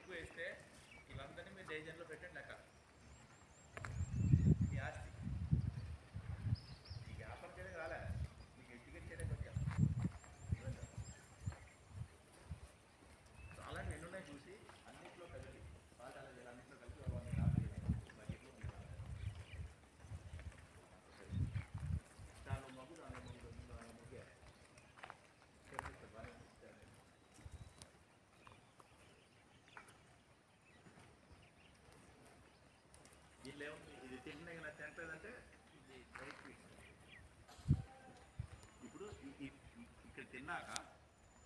ఎక్కువ వేస్తే వీళ్ళందరినీ మీరు డేజన్లో పెట్టండి లెక్క. మీ ఆస్తి ఈ వ్యాపారం చేయడానికి రాలే, మీకు ఎడ్యుకేట్ చేయడానికి వచ్చాను. చాలా ఎన్నున్నాయి చూసి అన్నింటిలో కలిపి పాఠాలు చేయాలి, అన్నింటిలో కలిపి వాళ్ళు బడ్జెట్లో ఉంది. దానిలో మగ్గు ముగ్గే బాగా వీళ్ళు ఏముంది, ఇది తింటే నాకు తింటలేదంటే ఇది రైట్. ఇప్పుడు ఇక్కడ తిన్నాక